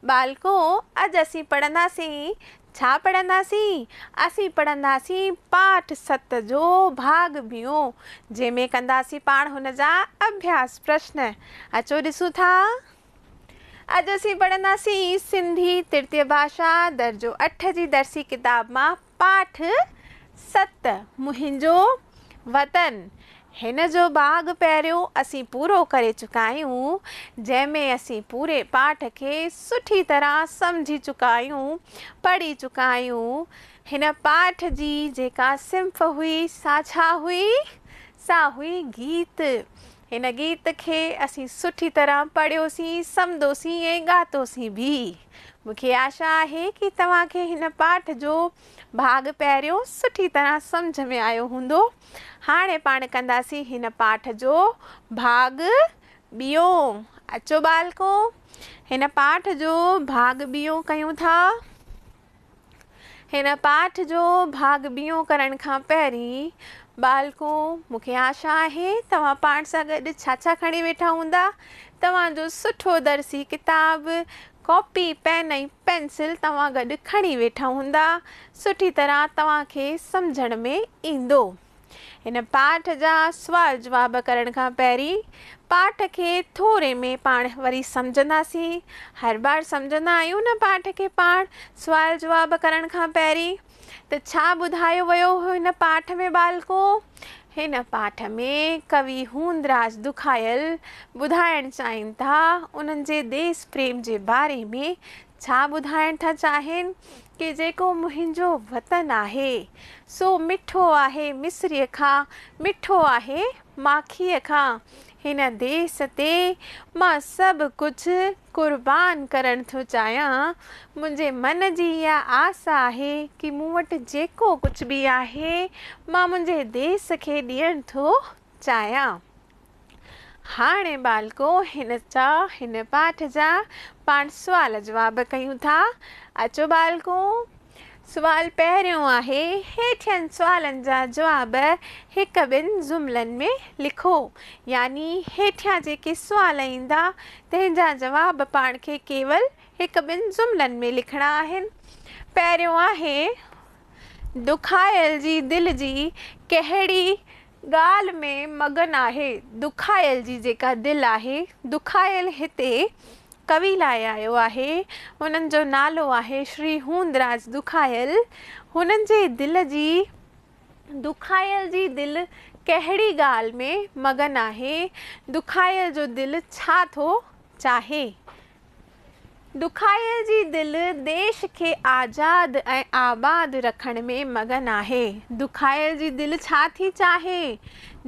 बालको अज असी पढ़ंदासीं छा पढ़ंदासीं? असी पढ़ंदासीं पाठ 7 जो भाग बियो जंहिंमें कंदासीं पाण हुन जा अभ्यास प्रश्न। अचो ॾिसूं था। अज असी पढ़ंदासीं सिंधी तृतीय भाषा दर्जो 8 जी दर्सी किताब मां पाठ 7 मुंहिंजो वतन। हिन जो भाग पहिरियों असी पूरो करे चुका आहियूं, जंहिंमें असी पूरे पाठ खे सुठी तरह समझी चुका आहियूं, पढ़ी चुका आहियूं। हिन पाठ जी जेका सिंफ हुई सा छा हुई? सा हुई गीत। हिन गीत खे असी सुठी तरह पढ़ियोसीं, सम्झोसीं ऐं ॻातोसीं भी। मूंखे आशा आहे कि तव्हांखे हिन पाठ जो भाग पहिरियों सुठी तरह समझ में आयो हूंदो। हाणे पाण कंदासीं हिन पाठ जो भाग बियो। अचो बालको, हिन पाठ जो भाग बियो कयूं था। हिन पाठ जो भाग बियो करण खां पहिरीं बालको मूंखे आशा आहे तव्हां पाण सां गॾु छा खणी वेठा हूंदा। तव्हांजो सुठो दर्सी किताब, कॉपी, पेन ऐं पेंसिल तव्हां गॾु खणी वेठा हूंदा। सुठी तरह तव्हांखे सम्झण में ईंदो। हिन पाठ जा सुवाल जवाब करण खां पहिरीं पाठ खे थोरे में पाण वरी सम्झंदासीं। हर बार सम्झंदा आहियूं न पाठ खे पाण सुवाल जवाब करण खां पहिरीं। त छा ॿुधायो वियो हो हिन पाठ में बालको? हिन पाठ में कवि हूंदराज दुखायल ॿुधाइण चाहिनि था उन्हनि जे देश प्रेम जे बारे में। छा ॿुधाइण था चाहिनि कि जेको मुंहिंजो वतन आहे सो मिठो आहे मिस्रीअ खां, मिठो आहे माखीअ खां। हिन देश ते मां सभु कुझु कुर्बान करण थो चाहियां। मुंहिंजे मन जी इहा आस आहे कि मूं वटि जेको कुझु बि आहे मां मुंहिंजे देश खे ॾियण थो चाहियां। हाणे बालको हिन पाठ जा पाण सुवाल जवाब कयूं था। अचो बालको, सुवाल पहिरियों आहे हेठियनि सुवालनि जा जवाब हिकु ॿिनि जुमलनि में लिखो। यानी हेठियां जेके सुवाल ईंदा तंहिंजा जवाब पाण खे केवल हिकु ॿिनि जुमलनि में लिखणा आहिनि। पहिरियों आहे दुखायल जी दिलि जी कहिड़ी ॻाल्हि में मगन आहे। दुखायल जी जेका दिलि आहे, दुखायल हिते कवि लाइ आयो आहे। हुननि जो नालो आहे श्री हूंदराज दुखायल। हुननि जे दिलि जी, दुखायल जी दिलि कहिड़ी ॻाल्हि में मगन आहे। दुखायल जो दिलि छा थो चाहे? दुखायल जी दिलि देश खे आज़ाद ऐं आबाद रखण में मगन आहे। दुखायल जी दिलि छा थी चाहे?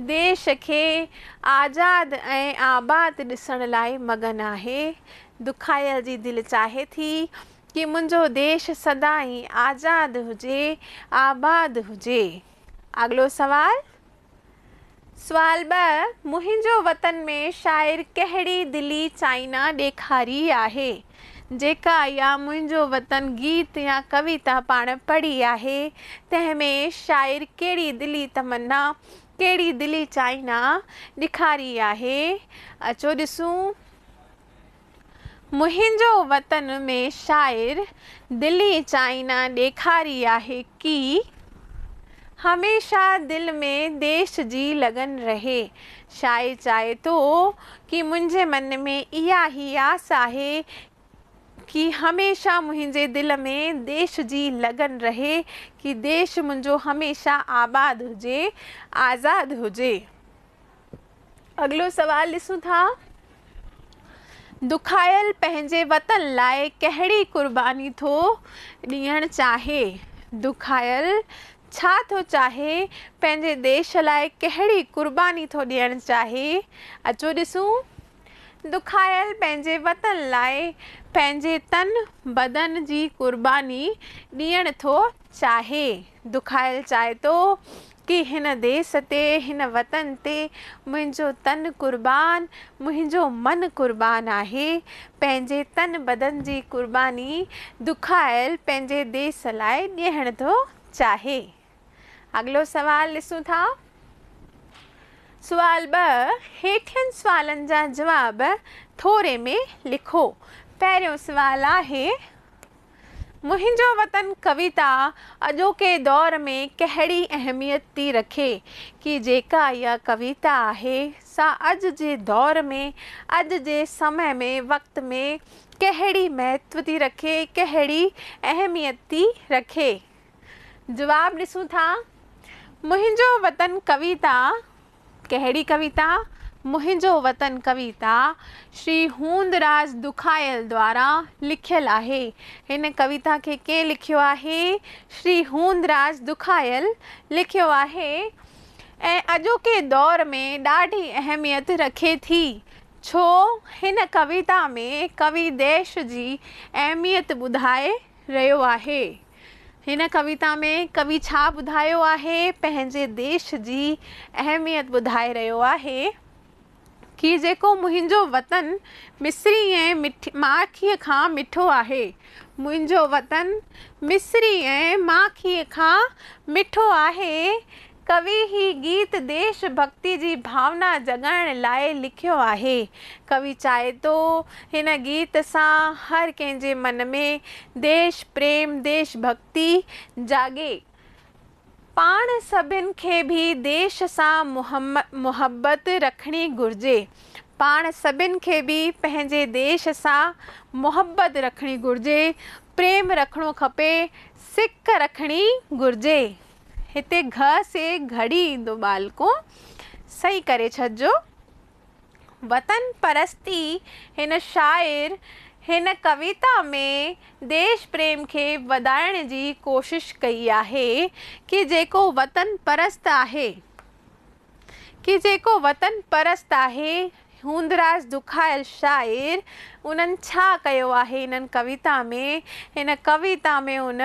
देश खे आज़ाद ऐं आबाद ॾिसण लाइ मगन आहे। दुखायल जी दिलि चाहे थी कि मुंहिंजो देश सदाईं आज़ाद हुजे, आबाद हुजे। अॻिलो सवाल। सुवाल 2, मुंहिंजो वतन में शाइर कहिड़ी दिली चाइना ॾेखारी आहे? जेका इहा मुंहिंजो वतन गीत या कविता पाण पढ़ी आहे तंहिंमें शाइर कहिड़ी दिली तमन्ना, कहिड़ी दिली चाइना ॾेखारी आहे? अचो ॾिसूं। मुंहिंजो वतन में शाइर दिली चाइना ॾेखारी आहे कि हमेशा दिलि में देश जी लगन रहे। शाइर चाहे थो कि मुंहिंजे मन में इहा ई आस आहे कि हमेशा मुंहिंजे दिलि में देश जी लगन रहे, कि देश मुंहिंजो हमेशा आबाद हुजे, आज़ाद हुजे। अॻिलो सवाल ॾिसूं था। दुखायल पंहिंजे वतन लाइ कहिड़ी कुर्बानी थो ॾियणु चाहे? दुखायल छा थो चाहे? पंहिंजे देश लाइ कहिड़ी कुर्बानी थो ॾियणु चाहे? अचो ॾिसूं। दुखायल पंहिंजे वतन लाइ पंहिंजे तन बदन जी कुर्बानी ॾियणु थो चाहे। दुखायल चाहे थो कि हिन देश ते, हिन वतन ते मुंहिंजो तन कुर्बान, मुंहिंजो मन कुर्बान आहे। पंहिंजे तन बदन जी कुर्बानी दुखायल पंहिंजे देश लाइ ॾियणु थो चाहे। अॻिलो सवाल ॾिसूं था। सुवाल 2, हेठियनि सुवालनि जा जवाब थोरे में लिखो। पहिरियों सुवाल आहे, मुहिंजो वतन कविता अॼोके दौर में कहिड़ी अहमियत थी रखे कि जेका इहा कविता आहे सा अॼु जे दौर में, अॼु जे समय में, वक़्त में कहिड़ी महत्व थी रखे, कहिड़ी अहमियत थी रखे। जवाब ॾिसूं था। मुहिंजो वतन कविता, कहिड़ी कविता? मुहिंजो वतन कविता श्री हूंदराज दुखायल द्वारा लिखियल आहे। हिन कविता खे कंहिं लिखियो आहे? श्री हूंदराज दुखायल लिखियो आहे ऐं अॼोके दौर में ॾाढी अहमियत रखे थी। छो? हिन कविता में कवि देश जी अहमियत ॿुधाए रहियो आहे। हिन कविता में कवि छा ॿुधायो आहे? पंहिंजे देश जी अहमियत ॿुधाए रहियो आहे कि जेको मुहिंजो वतन मिस्री ऐं माखीअ खां मिठो आहे। मुहिंजो वतन मिस्री ऐं माखीअ खां मिठो आहे। कवि ही गीत देश भक्ति जी भावना जगाइण लाइ लिखियो आहे। कवि चाहे थो हिन गीत सां हर कंहिंजे मन में देश प्रेम, देश भक्ति जागे। पाण सभिनि खे भी देश सां मुहबत रखणी घुरिजे। पाण सभिनि खे भी पंहिंजे देश सां मुहबत रखणी घुरिजे, प्रेम रखणो खपे, सिक रखणी घुरिजे। हिते घ से घड़ी ईंदो बालको, सही करे छॾिजो। वतन परस्ती हिन शाइर हिन कविता में देश प्रेम खे वधाइण जी कोशिश कई आहे कि जेको वतन परस्त आहे, कि जेको वतन परस्त आहे, हूंदराज दुखायल शाइर उन्हनि छा कयो आहे हिननि कविता में? हिन कविता में उन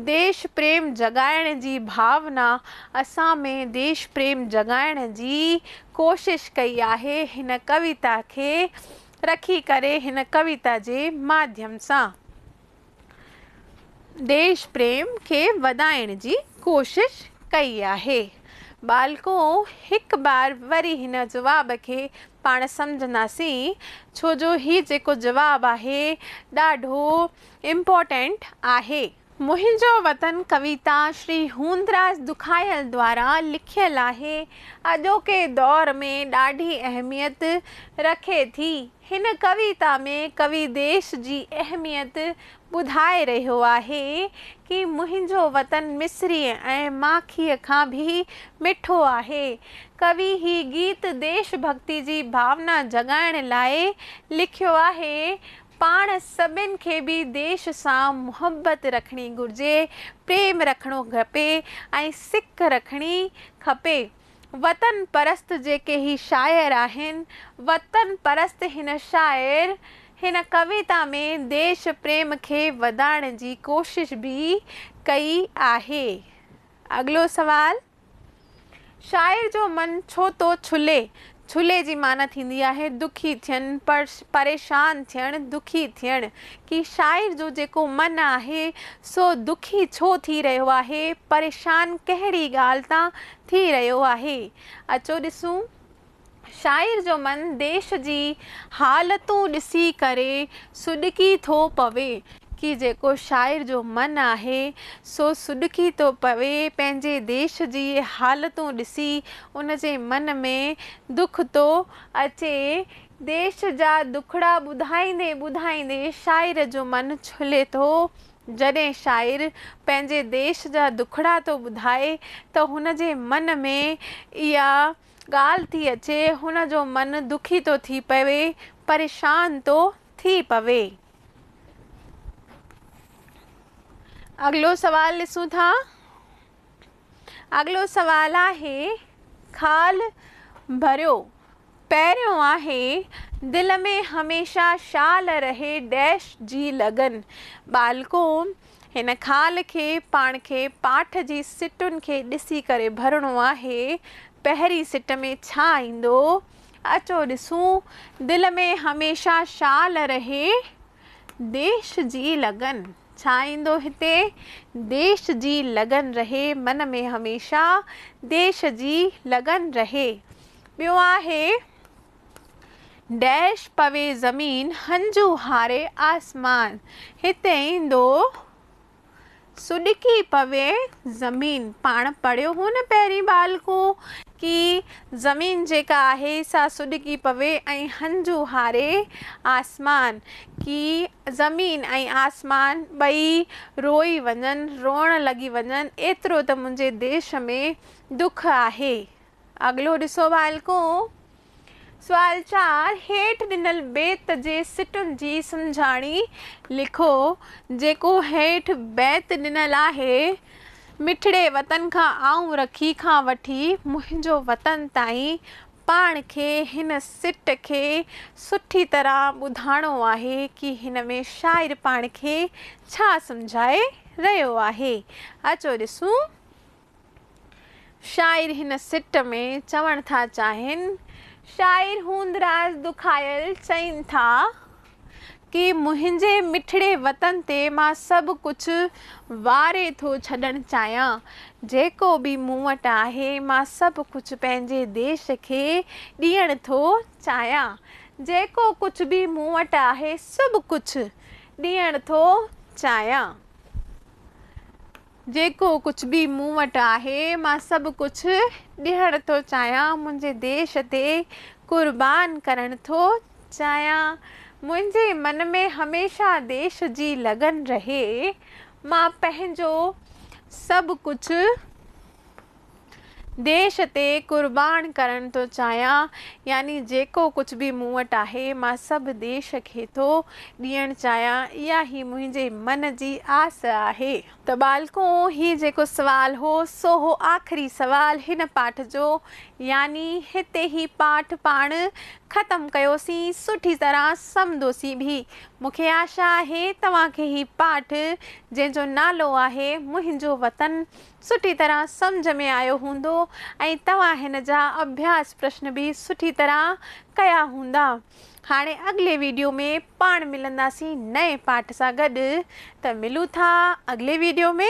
देश प्रेम जगाइण जी भावना, असां में देश प्रेम जगाइण जी कोशिश कई आहे हिन कविता खे रखी करे। हिन कविता जे माध्यम सां देश प्रेम खे वधाइण जी कोशिश कई आहे। बालको हिकु बार वरी हिन जवाब खे पाण सम्झंदासीं, छो जो ही जेको जवाब आहे ॾाढो इम्पोर्टेंट आहे। मुहिंजो वतन कविता श्री हूंदराज दुखायल द्वारा लिखियल आहे। अॼोके दौर में ॾाढी अहमियत रखे थी। हिन कविता में कवि देश जी अहमियत ॿुधाए रहियो आहे कि मुहिंजो वतन मिस्री ऐं माखीअ खां भी मिठो आहे। कवि ही गीत देश भक्ति जी भावना जगाइण लाइ लिखियो आहे। पाण सभिनि खे भी देश सां मुहबत रखणी घुरिजे, प्रेम रखणो खपे ऐं सिक रखणी खपे। वतन परस्त जेके ही शाइर आहिनि, वतन परस्त हिन शाइर हिन कविता में देश प्रेम खे वधाइण जी कोशिश भी कई आहे। अगलो सवाल, शाइर जो मन छो तो छुले? छुले जी माना थींदी आहे दुखी थियणु, परेशान थियणु, दुखी थियणु। कि शाइर जो जेको मन आहे सो दुखी छो थी रहियो आहे, परेशान कहिड़ी ॻाल्हि तां थी रहियो आहे? अचो ॾिसूं। शाइर जो मन देश जी हालतूं ॾिसी करे सुॾकी थो पवे। कि जेको शाइर जो मन आहे सो सुॾकी थो पवे, पंहिंजे देश जी हालतूं ॾिसी उन जे मन में दुख थो अचे। देश जा दुखड़ा ॿुधाईंदे ॿुधाईंदे शाइर जो मन छुले थो। जॾहिं शाइर पंहिंजे देश जा दुखड़ा थो ॿुधाए त हुन जे मन में इहा ॻाल्हि थी अचे, हुन जो मन दुखी थो थी पवे, परेशान थो थी पवे। अगलो सवाल ॾिसूं था। अगलो सवाल आहे, खाल भरियो। पहिरियों आहे, दिल में हमेशा शाल रहे डैश जी लगन। बालको हिन खाल खे पाण खे पाठ जी सिटुनि खे ॾिसी करे भरणो आहे। पहिरीं सिट में छा ईंदो? अचो ॾिसूं। दिल में हमेशा शाल रहे देश जी लगन। छा ईंदो हिते? देश जी लगन रहे, मन में हमेशा देश जी लगन रहे। ॿियो आहे, डैश पवे ज़मीन हंजू हारे आसमान। हिते ईंदो सुॾिकी पवे ज़मीन। पाण पढ़ियो हो न पहिरीं बालको कि ज़मीन जेका आहे सा सुॾिकी पवे ऐं हंजू हारे आसमान, कि ज़मीन ऐं आसमान ॿई रोई वञनि, रोअण लॻी वञनि, एतिरो त मुंहिंजे देश में दुख आहे। अॻिलो ॾिसो बालको। सुवाल 4, हेठि ॾिनल बेत जे सिटुनि जी सम्झाणी लिखो। जेको हेठि बैत ॾिनल आहे, मिठड़े वतन खां आऊं रखी खां वठी मुंहिंजो वतन ताईं, पाण खे हिन सिट खे सुठी तरह ॿुधाइणो आहे कि हिन में शाइर पाण खे छा सम्झाए रहियो आहे। अचो ॾिसूं। शाइर हिन सिट में चवण था चाहिनि, शाइर हूंदराज दुखायल चवनि था कि मुंहिंजे मिठड़े वतन ते मां सभु कुझु वारे थो छॾणु चाहियां। जेको बि मूं वटि आहे मां सभु कुझु पंहिंजे देश खे ॾियण थो चाहियां। जेको कुझु बि मूं वटि आहे सभु कुझु ॾियण थो चाहियां। जेको कुझु बि मूं वटि आहे मां सभु कुझु ॾियण थो चाहियां। मुंहिंजे देश ते क़ुर्बान करण थो चाहियां। मुंहिंजे मन में हमेशह देश जी लगन रहे। मां पंहिंजो सभु कुझु देश ते क़ुर्बान करण थो चाहियां। यानी जेको कुझु बि मूं वटि आहे मां सभु देश खे थो ॾियणु चाहियां। इहा ई मुंहिंजे मन जी आस आहे। त बालको, ही जेको सवाल हो सो हो आख़िरी सवाल हिन पाठ जो। यानी हिते ही पाठ पाण ख़तमु कयोसीं, सुठी तरह सम्झोसीं बि। मूंखे आशा आहे तव्हांखे ही पाठ जंहिंजो नालो आहे मुंहिंजो वतन सुठी तरह सम्झ में आयो हूंदो ऐं तव्हां हिन जा अभ्यास प्रश्न बि सुठी तरह कया हूंदा। हाणे अॻिले वीडियो में पाण मिलंदासीं नए पाठ सां गॾु। त मिलूं था अॻिले वीडियो में।